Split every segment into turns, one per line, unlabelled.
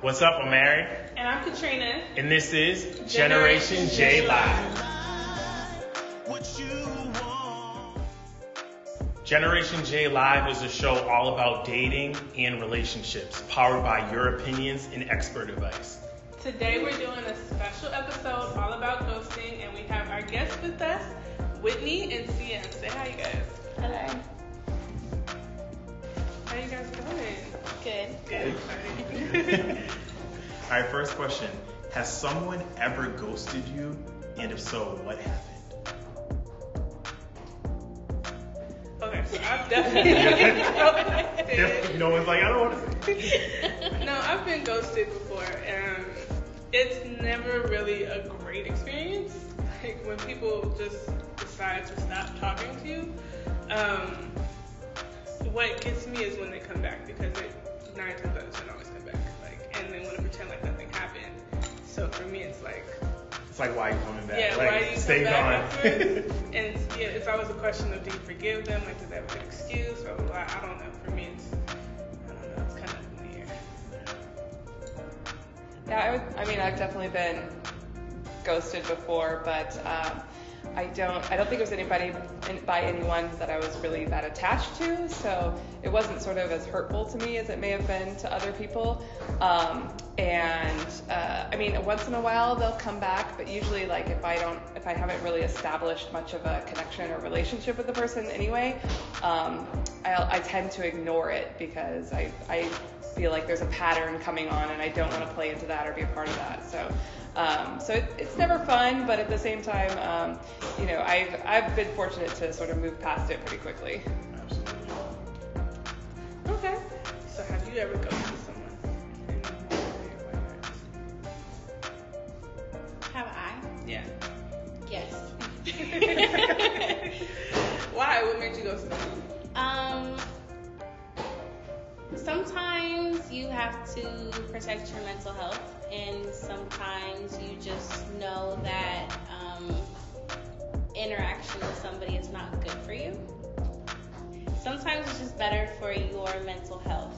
What's up? I'm Mary.
And I'm Katrina.
And this is Generation J Live. Generation J Live is a show all about dating and relationships, powered by your opinions and expert advice.
Today we're doing a special episode all about ghosting, and we have our guests with us, Whitney and Sia. Say hi, you guys.
Hello.
How you guys doing?
Good.
All right, first question. Has someone ever ghosted you? And if so, what happened?
Okay, so I've definitely
No one's like, I don't want to say.
No, I've been ghosted before, and it's never really a great experience. Like when people just decide to stop talking to you. What gets me is when they come back, because they 9 times out of 10 always come back, and they want to pretend like nothing happened. So for me, it's like,
why are you coming back?
yeah,
like,
why do you
stay
come back
gone.
And it's always a question of, do you forgive them? Like, does that have an excuse? Or I don't know. For me, it's kind of in the air.
Yeah, I've definitely been ghosted before, but I don't think it was anybody by anyone that I was really that attached to, so it wasn't sort of as hurtful to me as it may have been to other people. Once in a while they'll come back, but usually like if I haven't really established much of a connection or relationship with the person anyway, I tend to ignore it because I feel like there's a pattern coming on and I don't want to play into that or be a part of that. So it's never fun, but at the same time, I've been fortunate to sort of move past it pretty quickly.
Absolutely.
Okay. So have you ever ghosted someone?
Have I?
Yeah.
Yes.
Why? What made you ghost someone?
Sometimes you have to protect your mental health, and sometimes you just know that interaction with somebody is not good for you. Sometimes it's just better for your mental health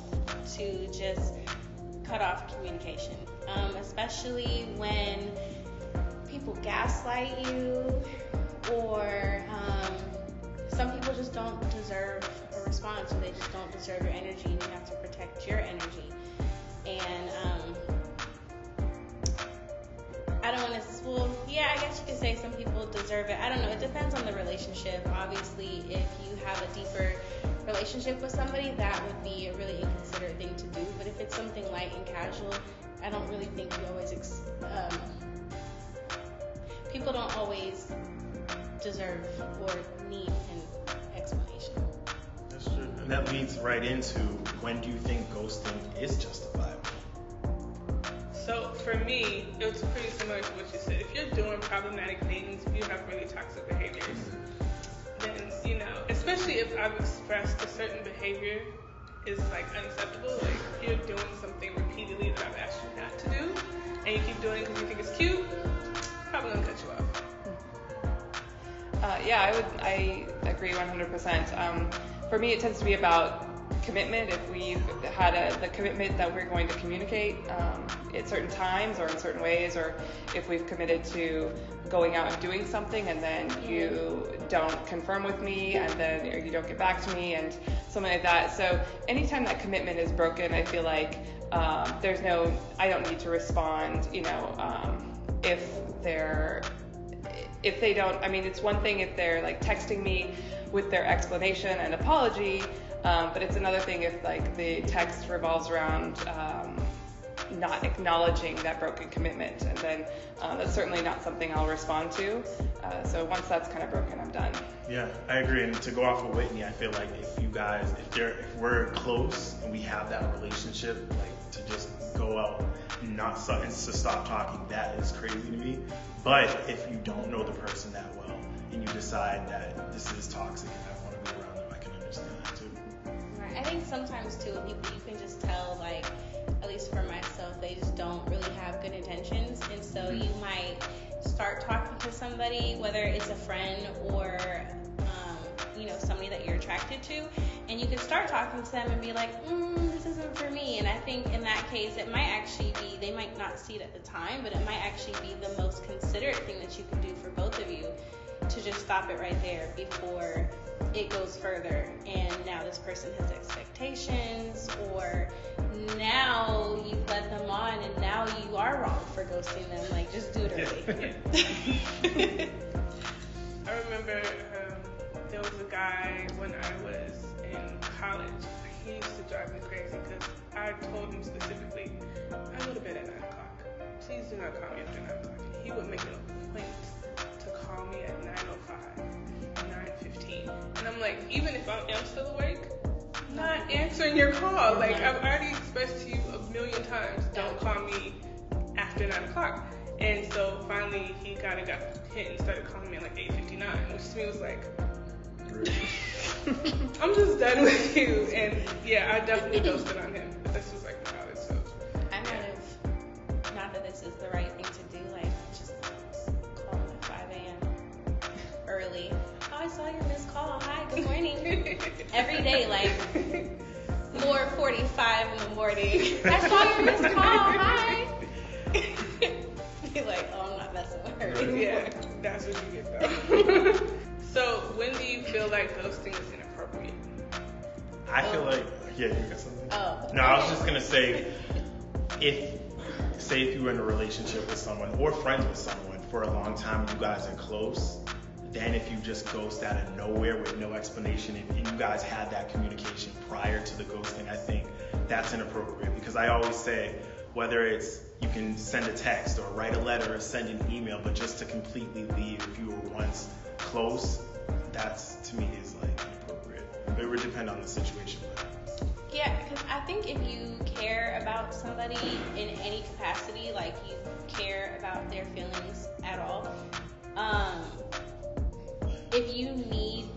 to just cut off communication, especially when people gaslight you, or some people just don't deserve a response, or they just don't deserve your energy, and you have to protect your energy. And I don't want to, I guess you could say some people deserve it. I don't know. It depends on the relationship. Obviously, if you have a deeper relationship with somebody, that would be a really inconsiderate thing to do. But if it's something light and casual, I don't really think you always, people don't always deserve or need an explanation.
That's true. And that leads right into, when do you think ghosting is justifiable?
So for me, it was pretty similar to what you said. If you're doing problematic things, if you have really toxic behaviors, then, especially if I've expressed a certain behavior is like unacceptable, like if you're doing something repeatedly that I've asked you not to do, and you keep doing it because you think it's cute, probably gonna cut you off.
I agree 100%. For me, it tends to be about commitment. If we've had the commitment that we're going to communicate at certain times or in certain ways, or if we've committed to going out and doing something and then you don't confirm with me and then or you don't get back to me and something like that. So anytime that commitment is broken, I feel like I don't need to respond, if they don't, it's one thing if they're like texting me with their explanation and apology, but it's another thing if like the text revolves around not acknowledging that broken commitment, and then that's certainly not something I'll respond to. So once that's kind of broken, I'm done.
Yeah, I agree. And to go off of Whitney, I feel like if we're close and we have that relationship, like to just go out and to stop talking, that is crazy to me. But if you don't know the person that well and you decide that this is toxic and I want to be around them, I can understand that too.
Right. I think sometimes too, people, you can just tell, like, at least for myself, they just don't really have good intentions, and so you might start talking to somebody, whether it's a friend or somebody that you're attracted to, and you can start talking to them and be like, this isn't for me. And I think in that case, it might actually be, they might not see it at the time, but it might actually be the most considerate thing that you can do for both of you, to just stop it right there before it goes further. And now this person has expectations, or now you've led them on and now you are wrong for ghosting them. Like, just do it early.
I remember there was a guy when I was in college. He used to drive me crazy because I told him specifically, I go to bed at 9 o'clock. Please do not call me after 9 o'clock. He would make it a point to call me at 9:05, 9:15. And I'm like, even if I'm still awake, I'm not answering your call. Like, I've already expressed to you a million times, don't call me after 9 o'clock. And so finally he kind of got hit and started calling me at like 8:59, which to me was like, I'm just done with you. And yeah, I definitely ghosted on him. But this was like in college, so.
I might have, not that this is the right thing to do, like, just call him at 5 a.m. early. Oh, I saw your missed call. Hi, good morning. Every day, like, 4:45 in the morning. I saw your missed call. Hi. Be like, oh, I'm not messing with her.
Yeah, that's what you get though. So when do you feel like ghosting is inappropriate?
I feel like, you got something?
Oh.
No, I was just going to say, if you were in a relationship with someone or friends with someone for a long time, you guys are close, then if you just ghost out of nowhere with no explanation, and you guys had that communication prior to the ghosting, I think that's inappropriate. Because I always say, whether it's you can send a text or write a letter or send an email, but just to completely leave if you were once close, that's, to me, is like inappropriate. It would depend on the situation.
Yeah, because I think if you care about somebody in any capacity, like you care about their feelings at all, if you need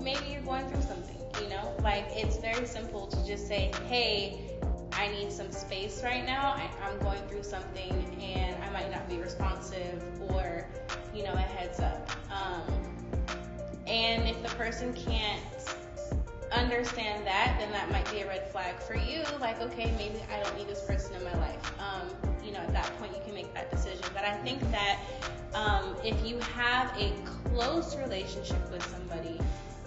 maybe you're going through something, like it's very simple to just say, hey, I need some space right now. I'm going through something and I might not be responsive, or, a heads up. And if the person can't understand that, then that might be a red flag for you. Like, okay, maybe I don't need this person in my life. At that point you can make that decision. But I think that if you have a close relationship with somebody,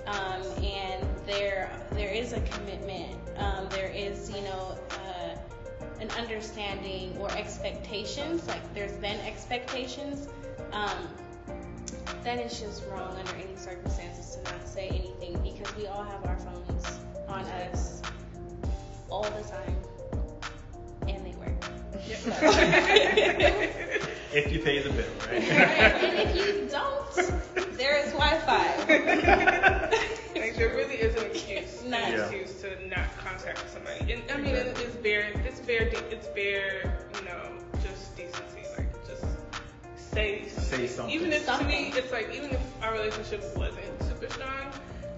and there is a commitment, there is, an understanding or expectations, like there's been expectations, then it's just wrong under any circumstances to not say anything, because we all have our phones on us all the time, and they work.
If you pay the bill, right?
And if you don't, there is Wi-Fi.
Like, there really is an excuse. Excuse to not contact somebody. And I mean, it's bare, just decency. Like, just say something. Even if to me, it's like, even if our relationship wasn't super strong,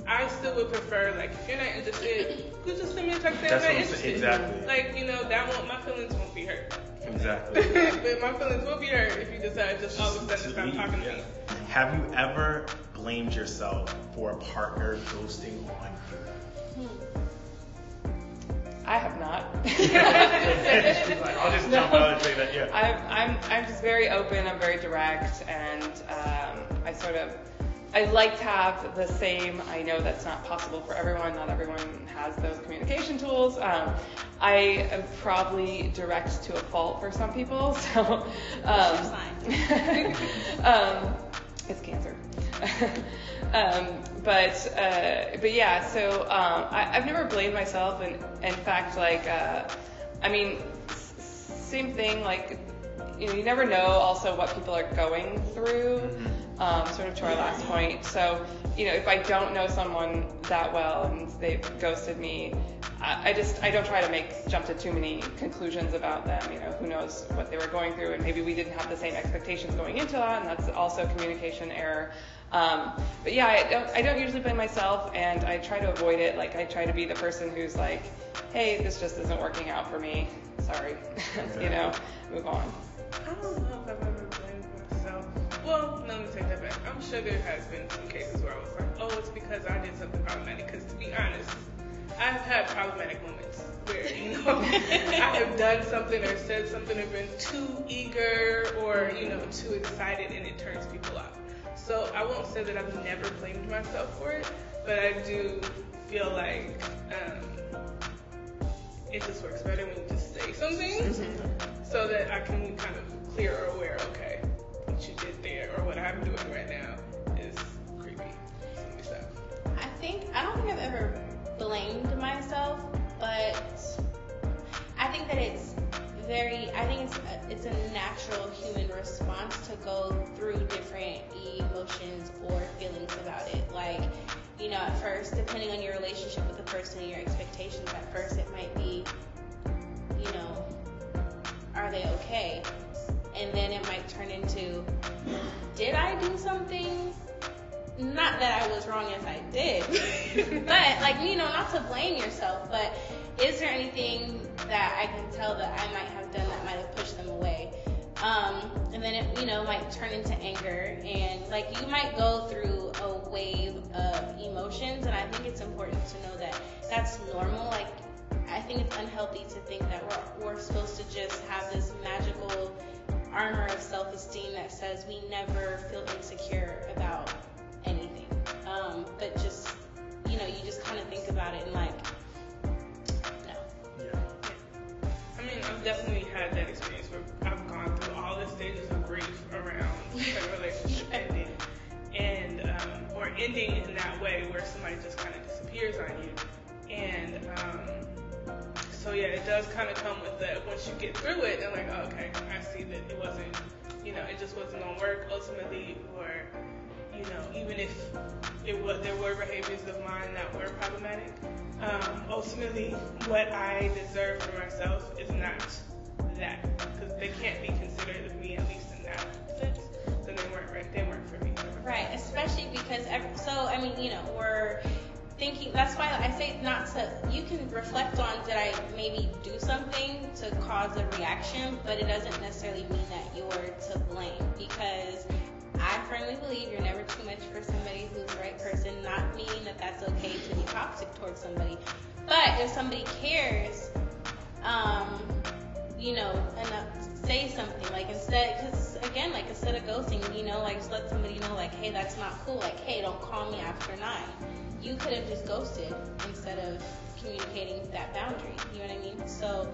I still would prefer, like, if you're not interested, you just send me a text saying I'm not interested.
Exactly.
Like, my feelings won't be hurt.
Exactly.
But my feelings will be hurt if you decide just all of a sudden stop talking to me.
Have you ever blamed yourself for a partner ghosting on you?
I have not.
I'll just jump out and say that, yeah.
I'm just very open, I'm very direct, and I like to have the same. I know that's not possible for everyone. Not everyone has those communication tools. I am probably direct to a fault for some people. So, it's cancer. But yeah. So I've never blamed myself. And in fact, same thing. Like, you never know also what people are going through. Sort of to our last point. So, if I don't know someone that well and they've ghosted me, I don't try to jump to too many conclusions about them. Who knows what they were going through, and maybe we didn't have the same expectations going into that, and that's also communication error. But yeah, I don't usually blame myself, and I try to avoid it. Like, I try to be the person who's like, hey, this just isn't working out for me. Sorry. Move on.
I don't know if I've ever blamed myself. Well, no, let me take that back. I'm sure there has been some cases where I was like, oh, it's because I did something problematic. Because to be honest, I've had problematic moments where, I have done something or said something or been too eager or, too excited and it turns people off. So I won't say that I've never blamed myself for it, but I do feel like it just works better when you just say something so that I can kind of clear or aware, okay, what you did there or what I'm doing right now is creepy. Stuff.
I don't think I've ever blamed myself, but I think that it's a natural human response to go through different emotions or feelings about it. Like, at first, depending on your relationship with the person and your expectations, at first it might be, are they okay? And then it might turn into, did I do something? Not that I was wrong if I did, but not to blame yourself, but is there anything that I can tell that I might have done that might have pushed them away? And then it, might turn into anger, and you might go through a wave of emotions, and I think it's important to know that that's normal. I think it's unhealthy to think that we're supposed to just have this magical armor of self-esteem that says we never feel insecure about anything. But just, you just kind of think about it and no.
Yeah. I mean, I've definitely had that experience where I've gone through all the stages of grief around a relationship ending. And, or ending in that way where somebody just kind of disappears on you. And, so yeah, it does kind of come with that. Once you get through it, they're like, oh, okay, I see that it wasn't, it just wasn't gonna work ultimately, or, even if there were behaviors of mine that were problematic, ultimately what I deserve for myself is not that, because they can't be considered of me, at least in that sense. So they weren't for me.
Right, especially because, we're thinking, that's why I say you can reflect on, did I maybe do something to cause a reaction, but it doesn't necessarily mean that you're to blame, because I firmly believe you're never too much for somebody who's the right person, not meaning that that's okay to be toxic towards somebody. But if somebody cares, enough, say something, instead of ghosting, just let somebody know, hey, that's not cool, hey, don't call me after 9. You could have just ghosted instead of communicating that boundary, you know what I mean? So,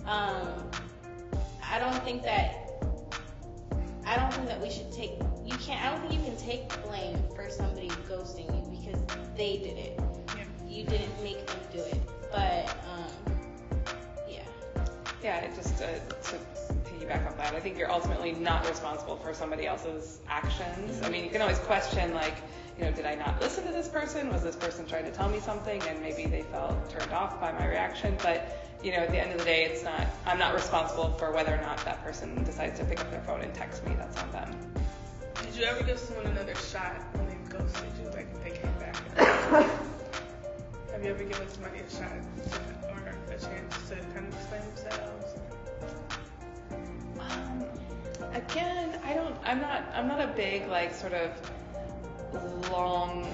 I don't think that we should I don't think you can take blame for somebody ghosting you because they did it.
Yeah.
You didn't make them do it. But, yeah.
Yeah, just to piggyback off that, I think you're ultimately not responsible for somebody else's actions. I mean, you can always question, did I not listen to this person? Was this person trying to tell me something and maybe they felt turned off by my reaction? But, at the end of the day, I'm not responsible for whether or not that person decides to pick up their phone and text me. That's on them.
Did you ever give someone another shot when they ghosted you, if they came back? Have you ever given somebody a shot or a chance to kind of explain themselves?
Again, I'm not a big, sort of long,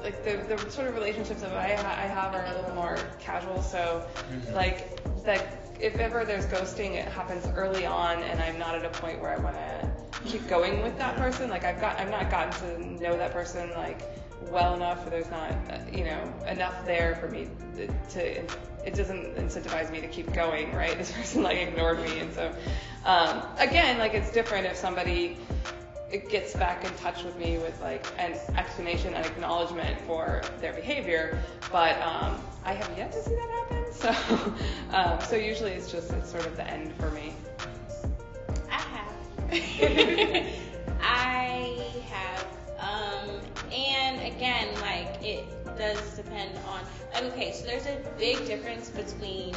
the sort of relationships that I have are a little more casual, so if ever there's ghosting, it happens early on and I'm not at a point where I want to keep going with that person. I've not gotten to know that person well enough, or there's not enough there for me to it doesn't incentivize me to keep going, right? This person ignored me, and so again, it's different if somebody gets back in touch with me with an explanation and acknowledgement for their behavior, but I have yet to see that happen. So usually it's sort of the end for me.
I have. And again, it does depend on. Okay, so there's a big difference between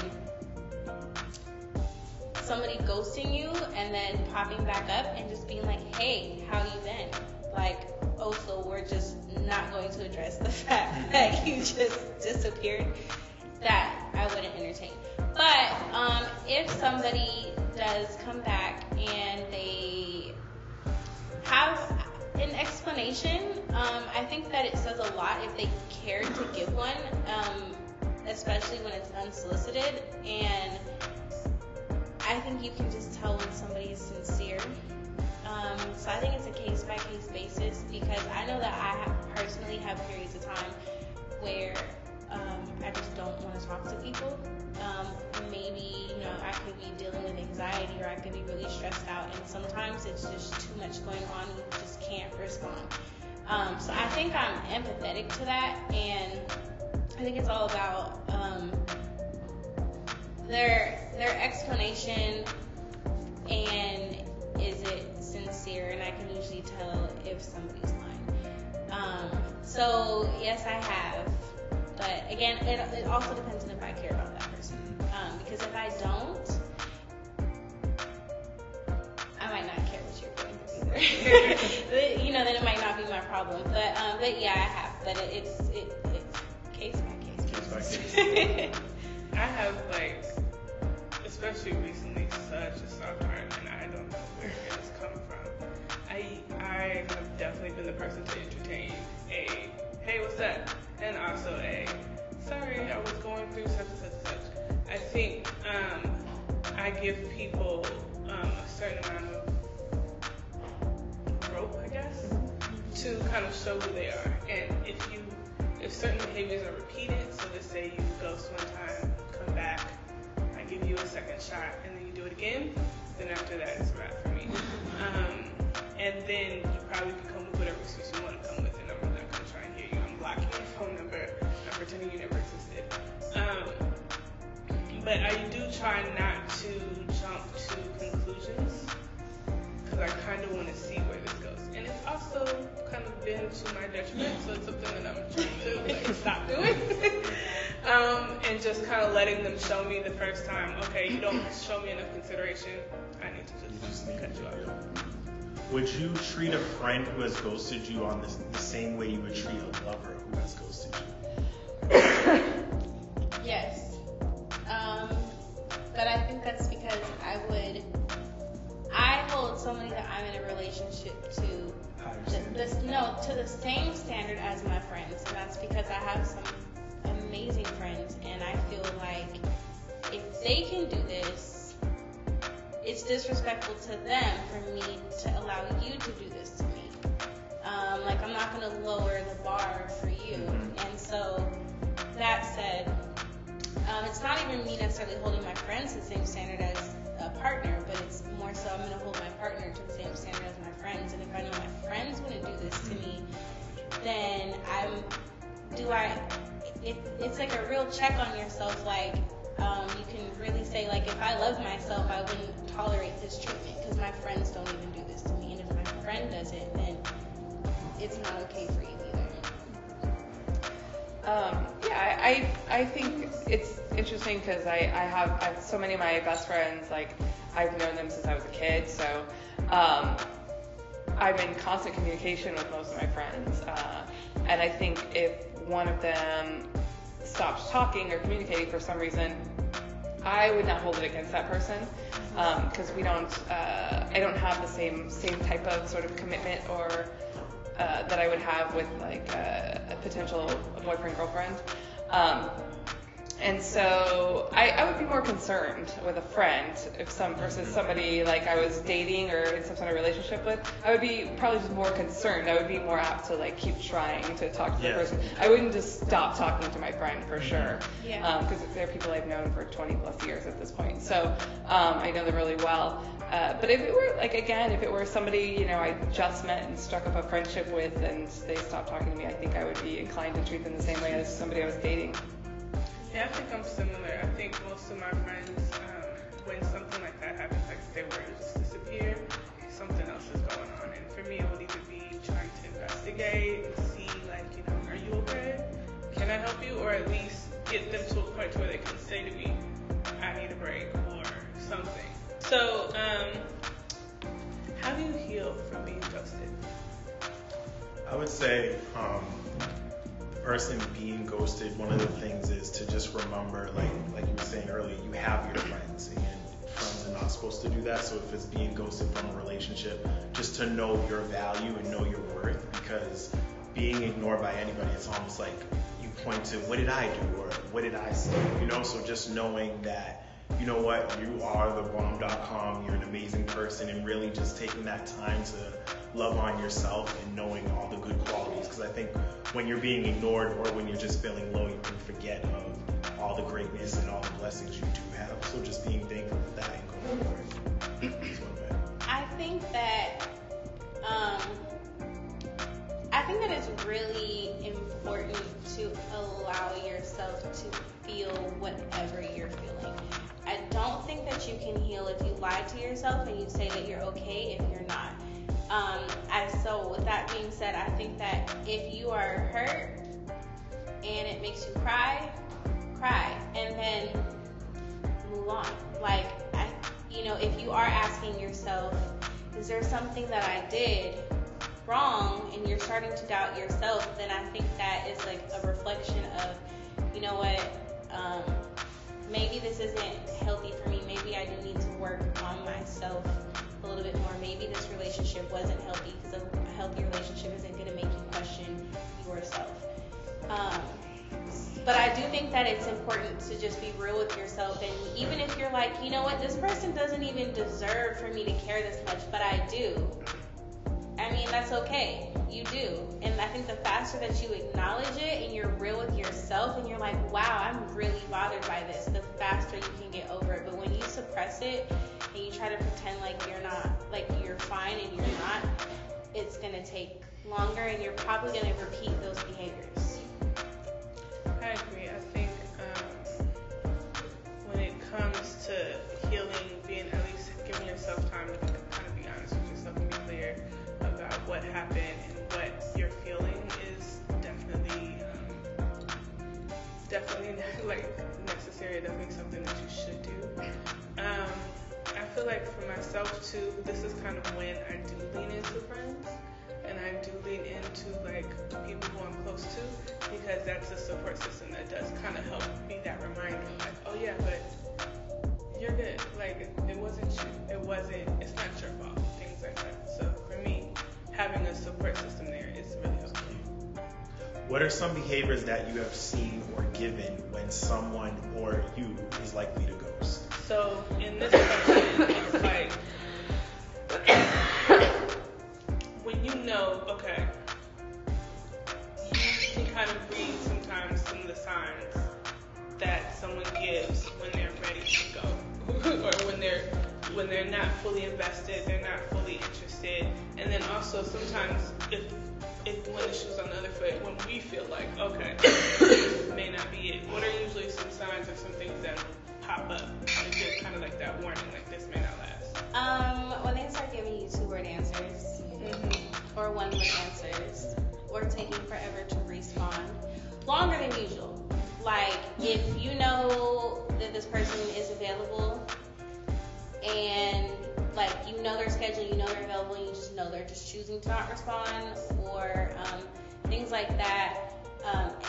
somebody ghosting you and then popping back up and just being hey, how you been? So we're just not going to address the fact that you just disappeared. That I wouldn't entertain. But if somebody does come back and they have an explanation, I think that it says a lot if they care to give one, especially when it's unsolicited. And I think you can just tell when somebody is sincere. So I think it's a case-by-case basis, because I know that I personally have periods of time where I just don't want to talk to people. Maybe, I could be dealing with anxiety, or I could be really stressed out, and sometimes it's just too much going on and you just can't respond. So I think I'm empathetic to that, and I think it's all about their explanation, and is it sincere, and I can usually tell if somebody's lying. So yes, I have, but again, it also depends on if I care about that person. Because if I don't, I might not care what you're doing either. Then it might not be my problem. But yeah, I have. But it's case by case.
I have, especially recently, such a soft heart, and I don't know where it has come from. I have definitely been the person to entertain a, hey, what's up? And also a, sorry, I was going through such and such and such. I think I give people a certain amount of rope, I guess, to kind of show who they are. And if certain behaviors are repeated, so let's say you ghost one time, come back, I give you a second shot, and then you do it again, then after that it's a wrap for me. And then you probably can come with whatever excuse you want to come with, and I'm not going to try and hear you. I'm blocking your phone number. I'm pretending you never existed. But I do try not to jump to conclusions, because I kind of want to see where this goes. And it's also kind of been to my detriment, so it's something that I'm trying to stop doing. And just kind of letting them show me the first time, okay, you don't show me enough consideration, I need to just cut you off.
Would you treat a friend who has ghosted you on the same way you would treat a lover who has ghosted you?
Yes. But I think that's because I hold somebody that I'm in a relationship to the same standard as my friends, and that's because I have some amazing friends, and I feel like if they can do this, it's disrespectful to them for me to allow you to do this to me. I'm not going to lower the bar for you. And so, that said, it's not even me necessarily holding my friends to the same standard as a partner, but it's more so I'm going to hold my partner to the same standard as my friends. And if I know my friends wouldn't do this to me, then it's like a real check on yourself. You can really say, if I love myself, I wouldn't tolerate this treatment because my friends don't even do this to me. And if my friend does it, then it's not okay for you either.
I think it's interesting because I have so many of my best friends, I've known them since I was a kid, so I'm in constant communication with most of my friends. And I think if one of them stops talking or communicating for some reason, I would not hold it against that person, because I don't have the same type of sort of commitment or that I would have with a potential boyfriend, girlfriend. And so I would be more concerned with a friend versus somebody I was dating or in some sort of relationship with. I would be probably just more concerned. I would be more apt to keep trying to talk to the person. I wouldn't just stop talking to my friend for sure. Because they're people I've known for 20 plus years at this point. So I know them really well. But if it were if it were somebody I just met and struck up a friendship with, and they stopped talking to me, I think I would be inclined to treat them the same way as somebody I was dating.
Yeah, I think I'm similar. I think most of my friends, when something like that happens, if they were to just disappear, something else is going on. And for me, it would either be trying to investigate and see, are you okay? Can I help you? Or at least get them to a point where they can say to me, I need a break or something. So, how do you heal from being ghosted?
I would say, person being ghosted, one of the things is to just remember, like you were saying earlier, you have your friends, and friends are not supposed to do that. So if it's being ghosted from a relationship, just to know your value and know your worth, because being ignored by anybody, it's almost like you point to, what did I do, or what did I say, you know? So just knowing that, you know what, you are the bomb.com, you're an amazing person, and really just taking that time to love on yourself and knowing all the good qualities. Because I think when you're being ignored or when you're just feeling low, you can forget of all the greatness and all the blessings you do have. So just being thankful for that and going forward.
I think that it's really important to allow yourself to feel whatever you're feeling. I don't think that you can heal if you lie to yourself and you say that you're okay if you're not. So with that being said, I think that if you are hurt and it makes you cry, and then move on. Like, if you are asking yourself, is there something that I did wrong, and you're starting to doubt yourself, then I think that is like a reflection of, you know what, maybe this isn't healthy for me. Maybe I do need to work on myself a little bit more. Maybe this relationship wasn't healthy, because a healthy relationship isn't going to make you question yourself. But I do think that it's important to just be real with yourself. And even if you're like, you know what, this person doesn't even deserve for me to care this much, but I do. I mean, that's okay. You do. And I think the faster that you acknowledge it and you're real with yourself and you're like, wow, I'm really bothered by this, the faster you can get over it. But when you suppress it and you try to pretend like you're not, like you're fine and you're not, it's going to take longer, and you're probably going to repeat those behaviors.
I agree. I think when it comes to healing, being at least giving yourself time to kind of be honest with yourself and be clear about what happened and what you're feeling is definitely like necessary. Definitely something that you should do. I feel like for myself too, this is kind of when I do lean into friends. And I do lean into like people who I'm close to, because that's a support system that does kind of help be that reminder, like, oh yeah, but you're good. Like, it wasn't you. It's not your fault. Things like that. So for me, having a support system there is really helpful.
What are some behaviors that you have seen or given when someone or you is likely to ghost?
So in this question, it's like, when you know, okay, you can kind of read sometimes some of the signs that someone gives when they're ready to go, or when they're not fully invested, they're not fully interested, and then also sometimes if when the shoe's on the other foot, when we feel like, okay, this may not be it. What are usually some signs or some things that pop up and give kind of like that warning, like this may not last?
When they start giving you 2-word answers, or 1-word answers, or taking forever to respond, longer than usual. Like, if you know that this person is available, and like you know their schedule, you know they're available, and you just know they're just choosing to not respond, or things like that,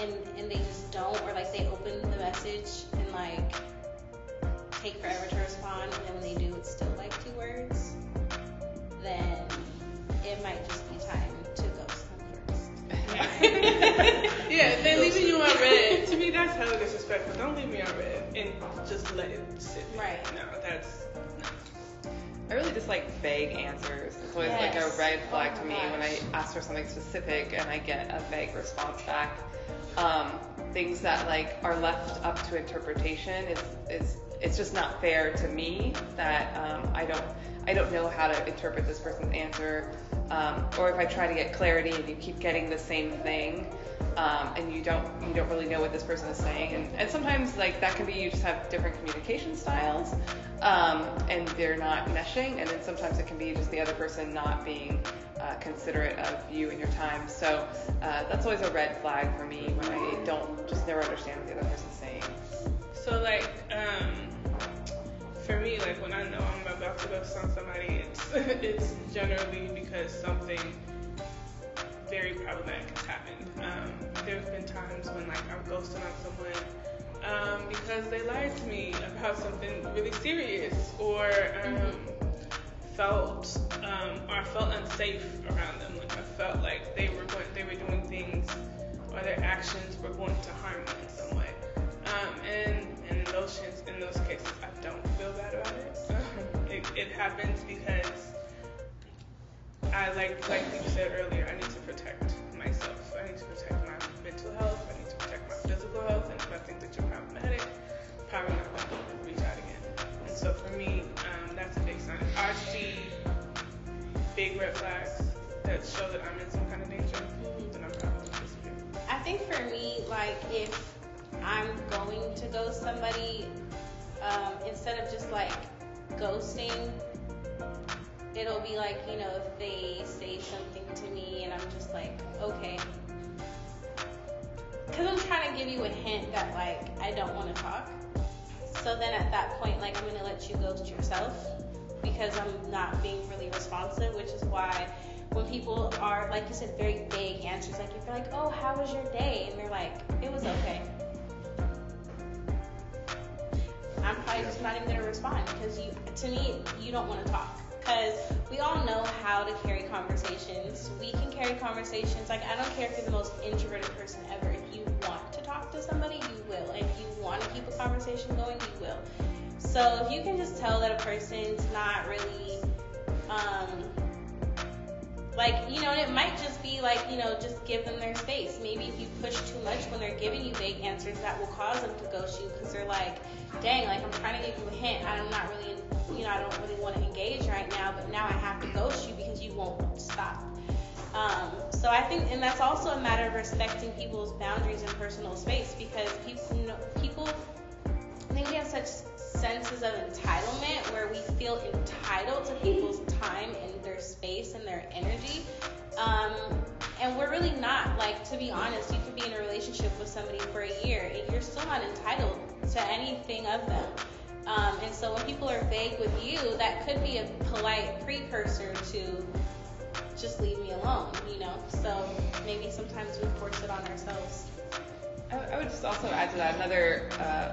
and they just don't, or like they open the message and like take forever to respond, and then when they do, it's still like 2 words, then it might just be time to ghost them first.
Yeah, they're leaving you on red. To me, that's hella disrespectful. Don't leave me on red and just let it sit.
Right.
No, that's no.
I really dislike vague answers. It's always like a red flag to me when I ask for something specific and I get a vague response back. Things that like are left up to interpretation is it's just not fair to me that I don't know how to interpret this person's answer, or if I try to get clarity and you keep getting the same thing, and you don't really know what this person is saying, and sometimes like that can be you just have different communication styles, and they're not meshing, and then sometimes it can be just the other person not being considerate of you and your time. So that's always a red flag for me when I don't just never understand what the other person's saying.
So like, for me, like when I know I'm about to ghost on somebody, it's generally because something very problematic has happened. There's been times when like I've ghosted on someone because they lied to me about something really serious, or felt or I felt unsafe around them. Like I felt like they were doing things or their actions were going to harm me in some way. And in those cases, I don't feel bad about it. It happens because I like you said earlier, I need to protect myself. I need to protect my mental health. I need to protect my physical health. And if I think that you're problematic, probably not going to reach out again. And so for me, that's a big sign. If I see big red flags that show that I'm in some kind of danger, then I'm probably going to disappear.
I think for me, like if I'm going to ghost somebody, instead of just like ghosting, it'll be like, you know, if they say something to me and I'm just like, okay. Because I'm trying to give you a hint that like I don't want to talk. So then at that point, like I'm going to let you ghost yourself because I'm not being really responsive, which is why when people are, like you said, very vague answers, like if you're like, oh, how was your day? And they're like, it was okay. I'm probably just not even going to respond because to me, you don't want to talk. Because we all know how to carry conversations. We can carry conversations. Like, I don't care if you're the most introverted person ever. If you want to talk to somebody, you will. And if you want to keep a conversation going, you will. So if you can just tell that a person's not really, like, you know, and it might just be like, you know, just give them their space. Maybe if you push too much when they're giving you vague answers, that will cause them to ghost you because they're like, dang, like I'm trying to give you a hint. I'm not really, you know, I don't really want to engage right now, but now I have to ghost you because you won't stop. So I think, and that's also a matter of respecting people's boundaries and personal space because people, I think we have such senses of entitlement where we feel entitled to people's time and their space and their energy. And we're really not. Like, to be honest, you could be in a relationship with somebody for a year and you're still not entitled to anything of them. And so when people are vague with you, that could be a polite precursor to just leave me alone, you know? So maybe sometimes we force it on ourselves.
I would just also add to that, another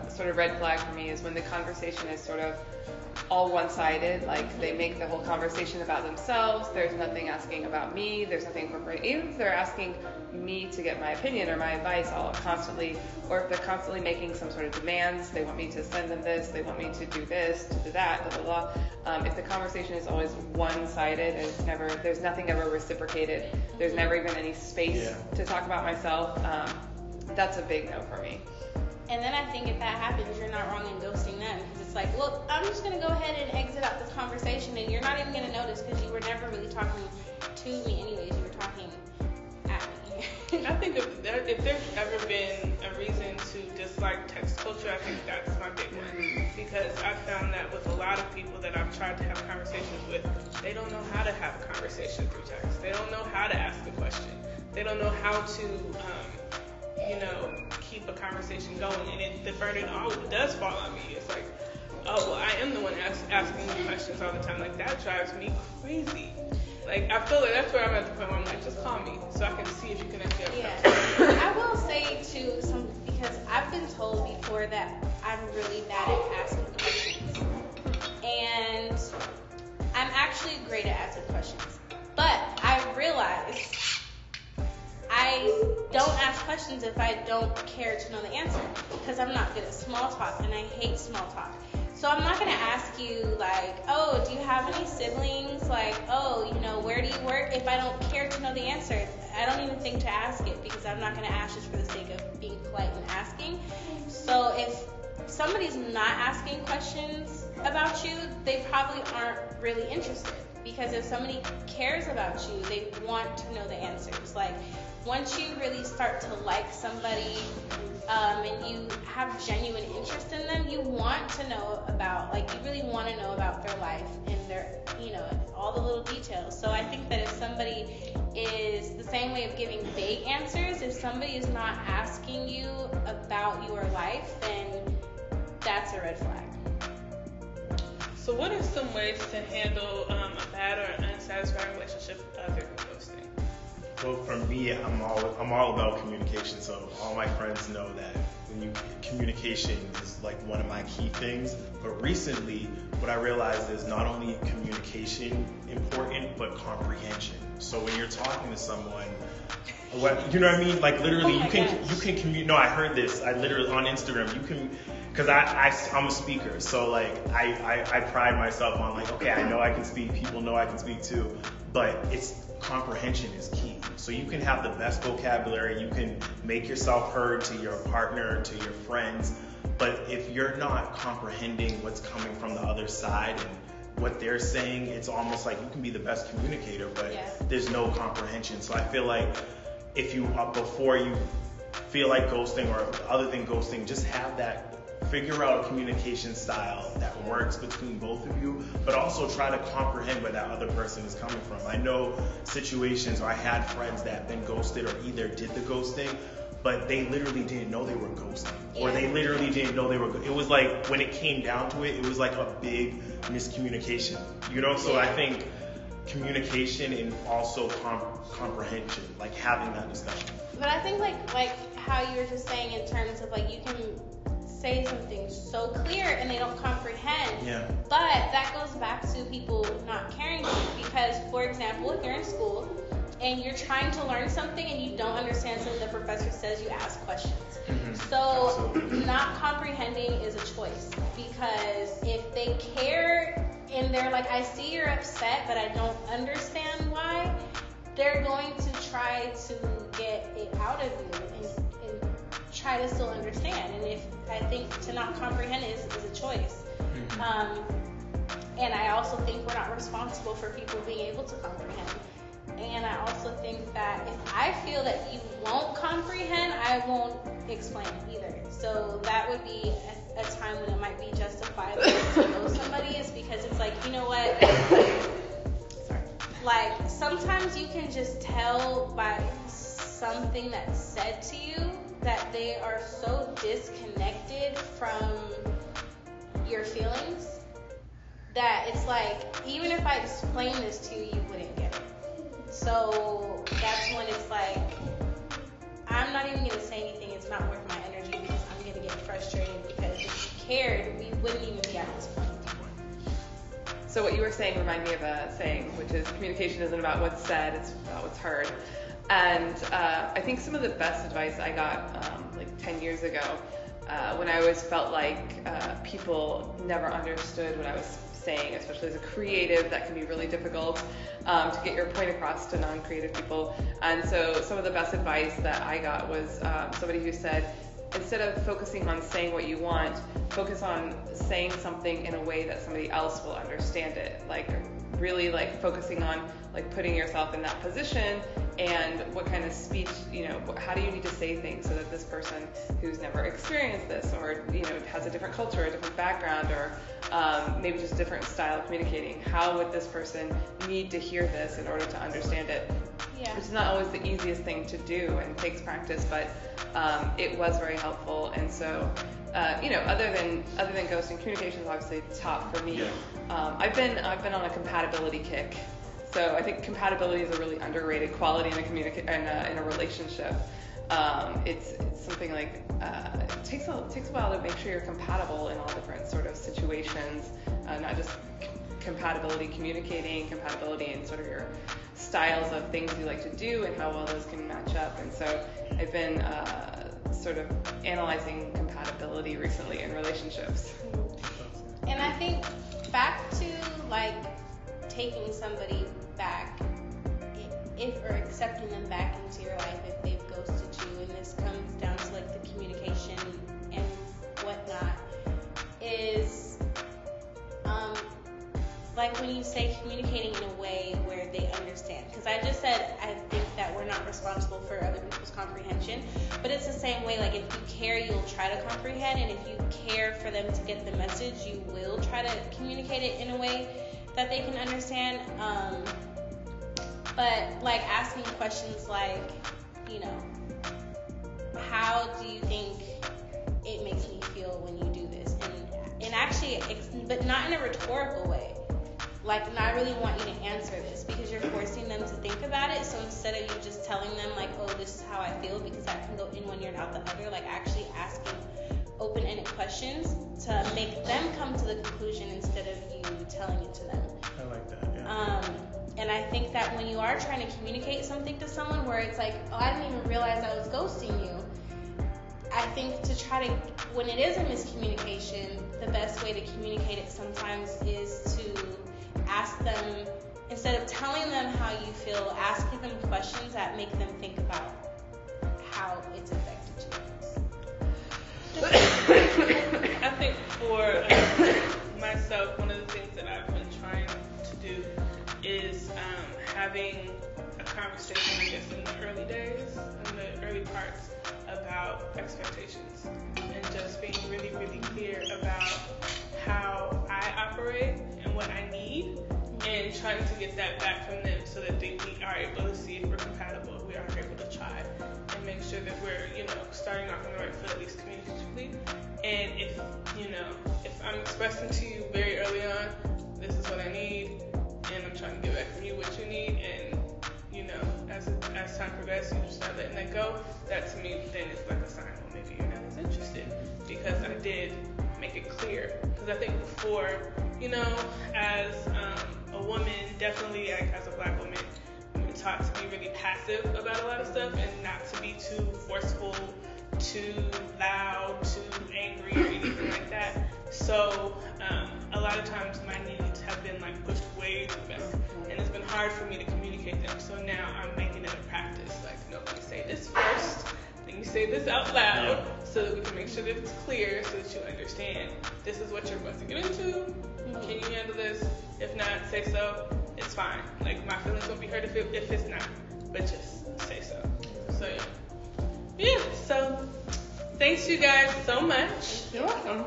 sort of red flag for me is when the conversation is sort of all one-sided, like they make the whole conversation about themselves, there's nothing asking about me, there's nothing incorporating, even if they're asking me to get my opinion or my advice all constantly, or if they're constantly making some sort of demands, they want me to send them this, they want me to do this, to do that, blah, blah, blah. If the conversation is always one-sided and there's nothing ever reciprocated, there's never even any space to talk about myself, that's a big no for me.
And then I think if that happens, you're not wrong in ghosting them because it's like, well, I'm just going to go ahead and exit out this conversation and you're not even going to notice because you were never really talking to me anyways. You were talking at me.
I think if there's ever been a reason to dislike text culture, I think that's my big one. Because I've found that with a lot of people that I've tried to have conversations with, they don't know how to have a conversation through text. They don't know how to ask a question. They don't know how to, keep a conversation going. And the burden does fall on me. It's like, oh, well, I am the one asking you questions all the time. Like, that drives me crazy. Like, I feel like that's where I'm at the point where I'm like, just call me so I can see if you can actually have a conversation.
I will say, too, because I've been told before that I'm really bad at asking questions. And I'm actually great at asking questions. But I realize I don't ask questions if I don't care to know the answer because I'm not good at small talk and I hate small talk. So I'm not going to ask you like, oh, do you have any siblings? Like, oh, where do you work? If I don't care to know the answer, I don't even think to ask it because I'm not going to ask just for the sake of being polite and asking. So if somebody's not asking questions about you, they probably aren't really interested. Because if somebody cares about you, they want to know the answers. Like, once you really start to like somebody and you have genuine interest in them, you want to know about, you really want to know about their life and their, all the little details. So I think that if somebody is the same way of giving vague answers, if somebody is not asking you about your life, then that's a red flag.
So what are some ways to handle a bad or unsatisfying relationship other than ghosting?
Well, for me, I'm all about communication. So all my friends know that communication is like one of my key things. But recently, what I realized is not only communication important, but comprehension. So when you're talking to someone, you know what I mean? Like literally, you can communicate. No, I heard this. I literally on Instagram, you can, because I'm a speaker, so like I pride myself on like, okay, I know I can speak. People know I can speak too, but it's comprehension is key. So you can have the best vocabulary, you can make yourself heard to your partner, to your friends, but if you're not comprehending what's coming from the other side and what they're saying, it's almost like you can be the best communicator, but there's no comprehension. So I feel like if you, before you feel like ghosting or other than ghosting, just have that, figure out a communication style that works between both of you, but also try to comprehend where that other person is coming from. I know situations where I had friends that have been ghosted or either did the ghosting, but they literally didn't know they were ghosting, or they literally didn't know they were. It was like when it came down to it, it was like a big miscommunication, you know. So I think communication and also comprehension, like having that discussion.
But I think like how you were just saying in terms of like you can say something so clear and they don't comprehend.
Yeah.
But that goes back to people not caring because, for example, if you're in school and you're trying to learn something and you don't understand something the professor says, you ask questions.
Mm-hmm.
So
Absolutely.
not comprehending is a choice, because if they care and they're like, I see you're upset, but I don't understand why, they're going to try to get it out of you and try to still understand. And if I think to not comprehend is a choice.
Mm-hmm.
And I also think we're not responsible for people being able to comprehend. And I also think that if I feel that you won't comprehend, I won't explain it either. So that would be a time when it might be justifiable to know somebody, is because it's like, you know what? Sorry. Like sometimes you can just tell by something that's said to you that they are so disconnected from your feelings that it's like, even if I explain this to you, you wouldn't get it. So that's when it's like, I'm not even going to say anything. It's not worth my energy because I'm going to get frustrated, because if you cared, we wouldn't even be at this point.
So what you were saying reminded me of a saying, which is communication isn't about what's said, it's about what's heard. And I think some of the best advice I got like 10 years ago, when I always felt like people never understood what I was saying, especially as a creative, that can be really difficult to get your point across to non-creative people. And so some of the best advice that I got was somebody who said, instead of focusing on saying what you want, focus on saying something in a way that somebody else will understand it. Like really like focusing on like putting yourself in that position and what kind of speech, you know, how do you need to say things so that this person who's never experienced this, or, you know, has a different culture, a different background, or maybe just a different style of communicating, how would this person need to hear this in order to understand it?
Yeah.
It's not always the easiest thing to do and it takes practice, but it was very helpful. And so, you know, other than ghosting, communication is obviously top for me.
Yeah.
I've been on a compatibility kick. So I think compatibility is a really underrated quality in a relationship. It's something like it takes a while to make sure you're compatible in all different sort of situations, not just compatibility communicating, compatibility in sort of your styles of things you like to do and how well those can match up. And so I've been sort of analyzing compatibility recently in relationships.
And I think back to like taking somebody back, or accepting them back into your life if they've ghosted you, and this comes down to like the communication and whatnot, is like when you say communicating in a way where they understand. Because I just said I think that we're not responsible for other people's comprehension, but it's the same way. Like if you care, you'll try to comprehend, and if you care for them to get the message, you will try to communicate it in a way that they can understand. But like asking questions like, you know, how do you think it makes me feel when you do this? And actually, but not in a rhetorical way. like, no, I really want you to answer this, because you're forcing them to think about it. So instead of you just telling them like, oh, this is how I feel, because that can go in one ear and out the other, like actually asking open-ended questions to make them come to the conclusion instead of you telling it to them.
I like that, yeah.
And I think that when you are trying to communicate something to someone where it's like, oh, I didn't even realize I was ghosting you, I think to try to, when it is a miscommunication, the best way to communicate it sometimes is to ask them, instead of telling them how you feel, asking them questions that make them think about how it's affected you.
I think for myself, one of the things that I've been trying to do is having a conversation, I guess, in the early days, in the early parts, about expectations, and just being really, really clear about how I operate and what I need, and trying to get that back from them so that we are able to see if we're compatible, if we are able to try, and make sure that we're, starting off on the right foot, at least communicatively. And if I'm expressing to you very early on, this is what I need, and I'm trying to get back from you what you need, and as time progresses, you start letting that go. That to me then is like a sign, well, maybe you're not as interested, because I did make it clear. Because I think before, as a woman, definitely like as a black woman, we were taught to be really passive about a lot of stuff and not to be too forceful, too loud, too angry, or anything like that. So a lot of times my needs have been like pushed way to the back, and it's been hard for me to communicate them. So now I'm making it a practice. Like, no, let me say this first, then you say this out loud, so that we can make sure that it's clear, so that you understand this is what you're about to get into. Can you handle this? If not, say so. It's fine. Like, my feelings won't be hurt if it's not, but just say so. So yeah. So thanks you guys so much.
You're welcome.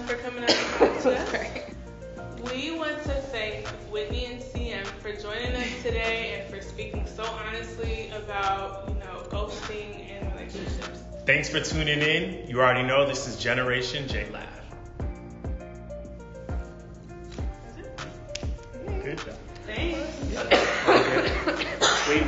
For coming out and talking to us. We want to thank Whitney and CM for joining us today and for speaking so honestly about, ghosting and relationships.
Thanks for tuning in. You already know this is Generation J Lab.
That's it?
Good job.
Thanks.
Wait,